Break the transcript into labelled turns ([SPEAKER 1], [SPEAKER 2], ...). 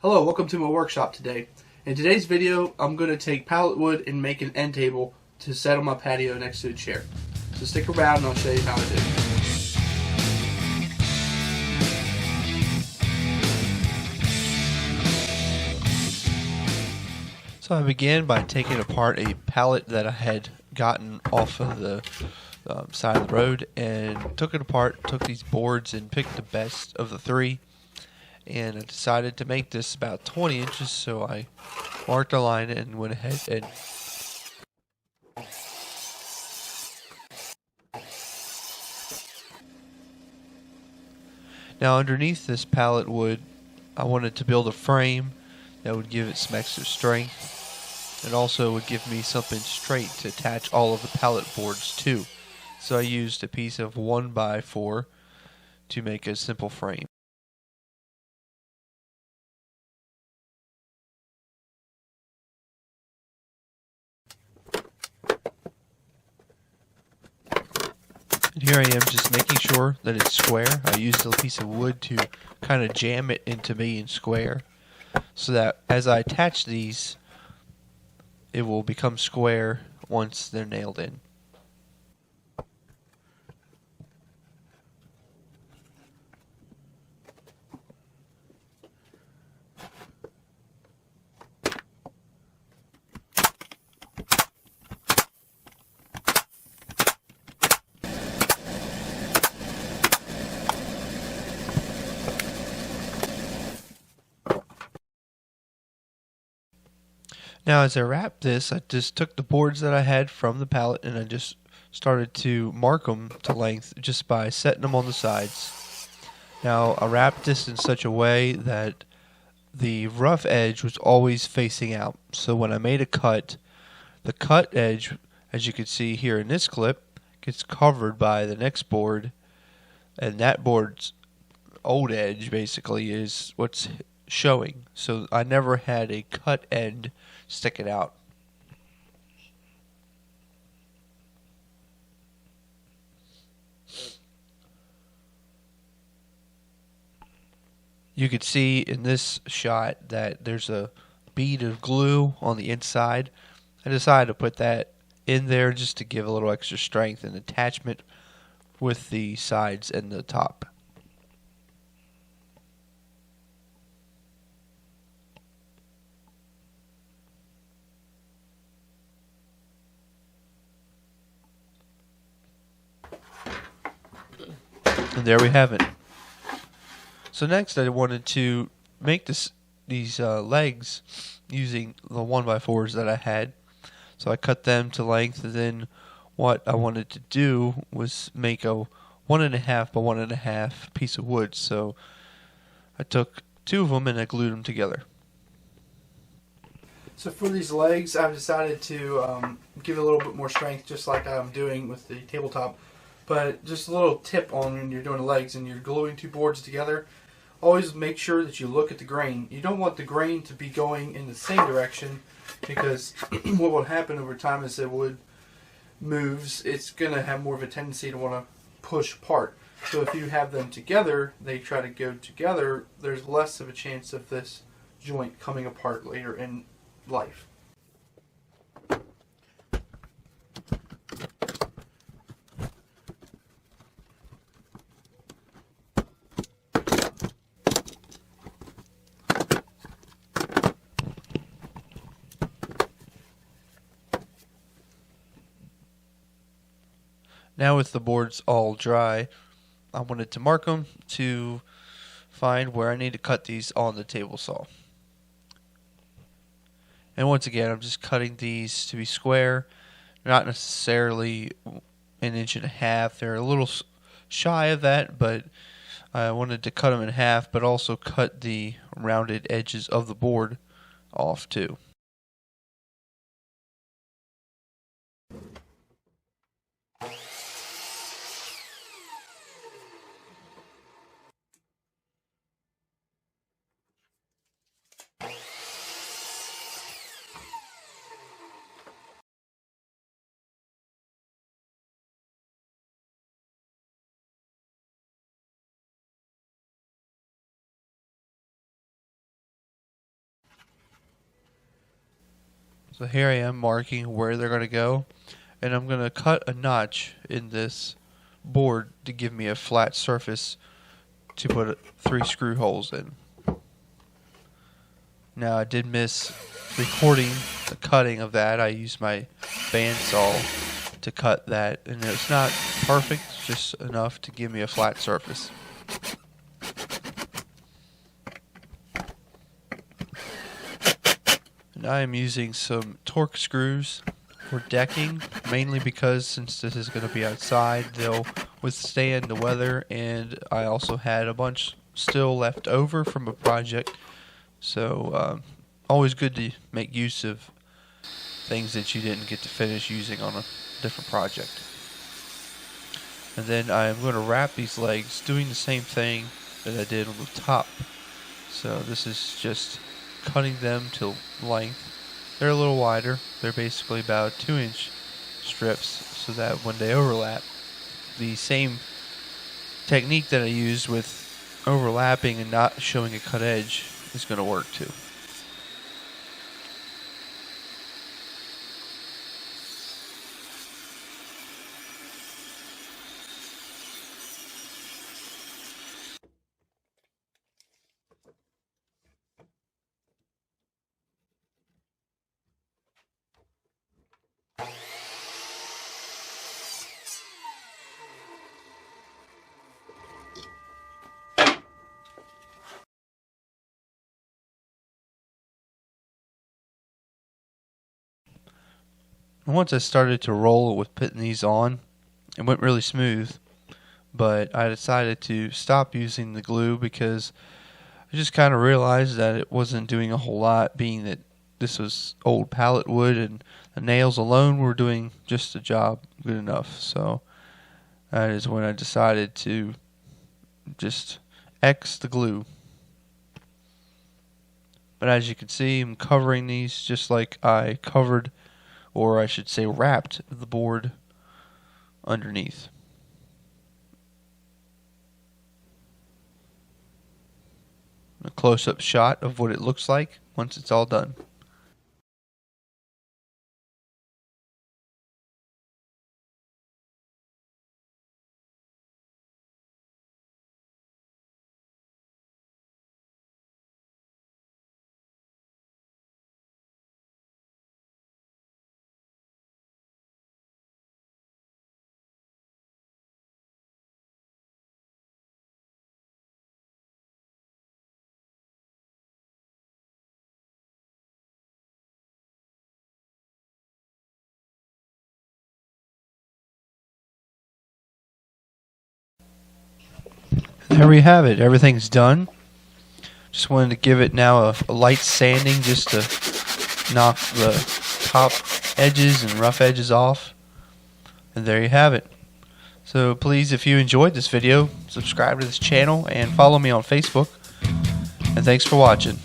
[SPEAKER 1] Hello, welcome to my workshop today. In today's video, I'm going to take pallet wood and make an end table to set on my patio next to a chair. So stick around and I'll show you how I do it.
[SPEAKER 2] So I began by taking apart a pallet that I had gotten off of the side of the road and took it apart, took these boards and picked the best of the three, and I decided to make this about 20 inches, so I marked a line and went ahead and now underneath this pallet wood I wanted to build a frame that would give it some extra strength and also would give me something straight to attach all of the pallet boards to. So I used a piece of 1x4 to make a simple frame. And here I am just making sure that it's square. I used a piece of wood to kind of jam it into being square so that as I attach these, it will become square once they're nailed in. Now as I wrapped this, I just took the boards that I had from the pallet and I just started to mark them to length just by setting them on the sides. Now I wrapped this in such a way that the rough edge was always facing out. So when I made a cut, the cut edge, as you can see here in this clip, gets covered by the next board, and that board's old edge basically is what's showing. So I never had a cut end sticking out. You could see in this shot that there's a bead of glue on the inside. I decided to put that in there just to give a little extra strength and attachment with the sides and the top. And there we have it. So next I wanted to make these legs using the 1x4s that I had. So I cut them to length, and then what I wanted to do was make a 1.5 by 1.5 piece of wood. So I took two of them and I glued them together.
[SPEAKER 1] So for these legs, I've decided to give it a little bit more strength, just like I'm doing with the tabletop. But just a little tip on when you're doing the legs and you're gluing two boards together, always make sure that you look at the grain. You don't want the grain to be going in the same direction, because what will happen over time as the wood moves, it's going to have more of a tendency to want to push apart. So if you have them together, they try to go together, there's less of a chance of this joint coming apart later in life.
[SPEAKER 2] Now with the boards all dry, I wanted to mark them to find where I need to cut these on the table saw. And once again, I'm just cutting these to be square, not necessarily 1.5 inches. They're a little shy of that, but I wanted to cut them in half, but also cut the rounded edges of the board off too. So here I am marking where they're going to go, and I'm going to cut a notch in this board to give me a flat surface to put 3 screw holes in. Now I did miss recording the cutting of that. I used my bandsaw to cut that, and it's not perfect, just enough to give me a flat surface. And I am using some torque screws for decking, mainly because since this is going to be outside, they'll withstand the weather, and I also had a bunch still left over from a project, so always good to make use of things that you didn't get to finish using on a different project. And then I'm going to wrap these legs doing the same thing that I did on the top. So this is just cutting them to length. They're a little wider. They're basically about 2-inch strips, so that when they overlap, the same technique that I used with overlapping and not showing a cut edge is going to work too. And once I started to roll with putting these on, it went really smooth, but I decided to stop using the glue because I just kind of realized that it wasn't doing a whole lot, being that this was old pallet wood and the nails alone were doing just the job good enough. So that is when I decided to just X the glue. But as you can see, I'm covering these just like I covered, or I should say wrapped, the board underneath. A close-up shot of what it looks like once it's all done. There we have it. Everything's done. Just wanted to give it now a light sanding just to knock the top edges and rough edges off. And there you have it. So please, if you enjoyed this video, subscribe to this channel and follow me on Facebook. And thanks for watching.